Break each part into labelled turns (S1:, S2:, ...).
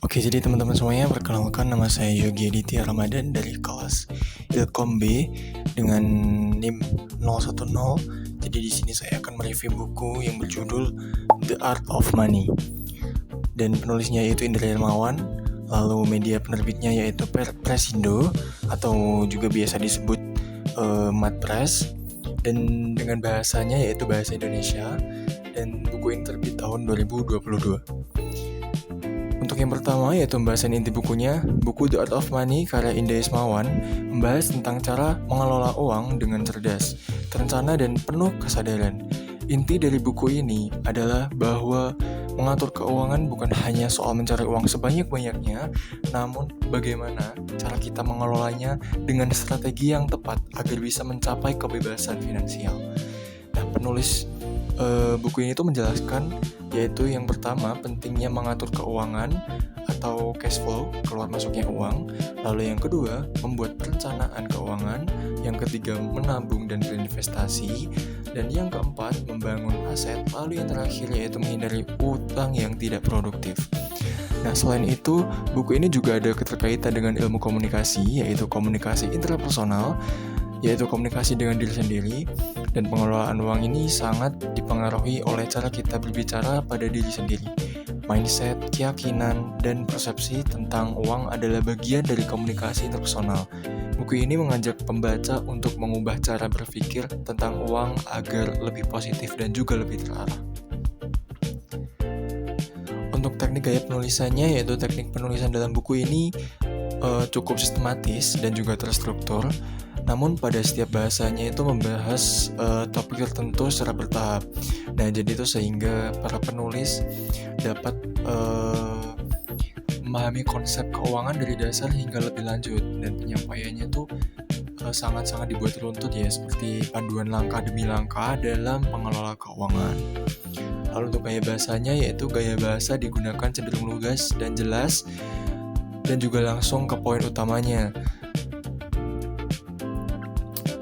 S1: Oke, jadi teman-teman semuanya, perkenalkan nama saya Yogi Aditya Ramadan dari kelas Ilkom B dengan NIM 010. Jadi di sini saya akan mereview buku yang berjudul The Art of Money. Dan penulisnya yaitu Indra Hermawan, lalu media penerbitnya yaitu Presindo atau juga biasa disebut Matpres, dan dengan bahasanya yaitu bahasa Indonesia, dan buku ini terbit tahun 2022. Untuk yang pertama yaitu pembahasan inti bukunya, buku The Art of Money karya Indra Hermawan membahas tentang cara mengelola uang dengan cerdas, terencana, dan penuh kesadaran. Inti dari buku ini adalah bahwa mengatur keuangan bukan hanya soal mencari uang sebanyak-banyaknya, namun bagaimana cara kita mengelolanya dengan strategi yang tepat agar bisa mencapai kebebasan finansial. Nah, penulis buku ini tuh menjelaskan yaitu yang pertama pentingnya mengatur keuangan atau cash flow, keluar masuknya uang. Lalu yang kedua membuat perencanaan keuangan. Yang ketiga menabung dan berinvestasi. Dan yang keempat membangun aset. Lalu yang terakhir yaitu menghindari utang yang tidak produktif. Nah, selain itu, buku ini juga ada keterkaitan dengan ilmu komunikasi, yaitu komunikasi intrapersonal, yaitu komunikasi dengan diri sendiri. Dan pengelolaan uang ini sangat dipengaruhi oleh cara kita berbicara pada diri sendiri. Mindset, keyakinan, dan persepsi tentang uang adalah bagian dari komunikasi interpersonal. Buku ini mengajak pembaca untuk mengubah cara berpikir tentang uang agar lebih positif dan juga lebih terarah. Untuk teknik gaya penulisannya, yaitu teknik penulisan dalam buku ini cukup sistematis dan juga terstruktur. Namun pada setiap bahasanya itu membahas topik tertentu secara bertahap. Nah, jadi itu sehingga para penulis dapat memahami konsep keuangan dari dasar hingga lebih lanjut, dan penyampaiannya tuh sangat-sangat dibuat runtut ya, seperti panduan langkah demi langkah dalam pengelola keuangan. Lalu untuk gaya bahasanya, yaitu gaya bahasa digunakan cenderung lugas dan jelas dan juga langsung ke poin utamanya.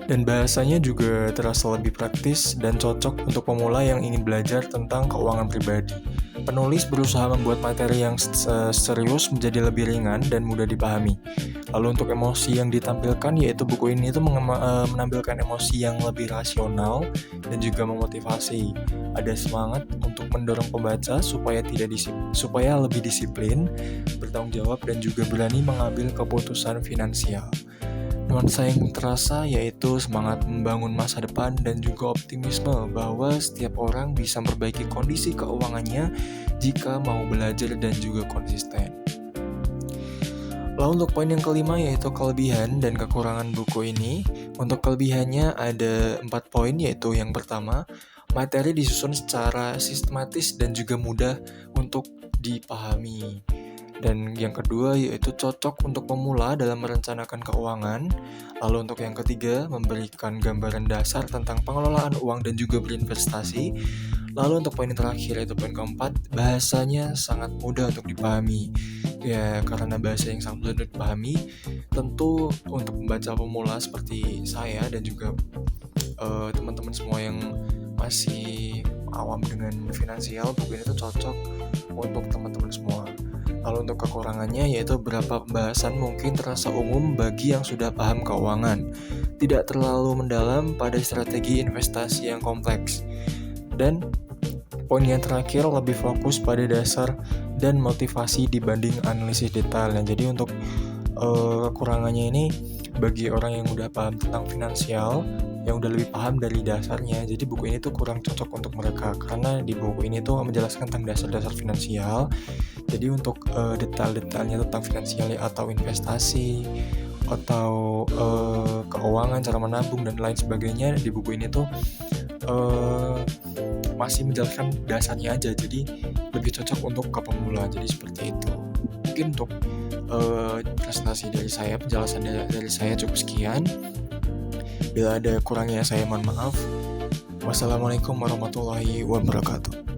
S1: Dan bahasanya juga terasa lebih praktis dan cocok untuk pemula yang ingin belajar tentang keuangan pribadi. Penulis berusaha membuat materi yang serius menjadi lebih ringan dan mudah dipahami. Lalu untuk emosi yang ditampilkan, yaitu buku ini itu menampilkan emosi yang lebih rasional dan juga memotivasi. Ada semangat untuk mendorong pembaca supaya lebih disiplin, bertanggung jawab, dan juga berani mengambil keputusan finansial. Nuansa yang terasa yaitu semangat membangun masa depan dan juga optimisme bahwa setiap orang bisa memperbaiki kondisi keuangannya jika mau belajar dan juga konsisten. Lalu untuk poin yang kelima yaitu kelebihan dan kekurangan buku ini. Untuk kelebihannya ada 4 poin, yaitu yang pertama, materi disusun secara sistematis dan juga mudah untuk dipahami. Dan yang kedua yaitu cocok untuk pemula dalam merencanakan keuangan. Lalu untuk yang ketiga memberikan gambaran dasar tentang pengelolaan uang dan juga berinvestasi. Lalu untuk poin yang terakhir yaitu poin keempat, bahasanya sangat mudah untuk dipahami. Ya, karena bahasa yang sangat mudah untuk dipahami, tentu untuk membaca pemula seperti saya dan juga teman-teman semua yang masih awam dengan finansial, buku ini tuh cocok untuk teman-teman semua. Lalu untuk kekurangannya yaitu beberapa pembahasan mungkin terasa umum bagi yang sudah paham keuangan, tidak terlalu mendalam pada strategi investasi yang kompleks. Dan poin yang terakhir lebih fokus pada dasar dan motivasi dibanding analisis detail. Nah, jadi untuk kekurangannya ini bagi orang yang udah paham tentang finansial, yang udah lebih paham dari dasarnya, jadi buku ini tuh kurang cocok untuk mereka, karena di buku ini tuh menjelaskan tentang dasar-dasar finansial. Jadi untuk detail-detailnya tentang finansial atau investasi atau keuangan, cara menabung dan lain sebagainya, di buku ini tuh masih menjelaskan dasarnya aja, jadi lebih cocok untuk ke pemula. Jadi seperti itu. Mungkin untuk presentasi dari saya, penjelasan dari saya cukup sekian. Bila ada kurangnya saya mohon maaf. Wassalamualaikum warahmatullahi wabarakatuh.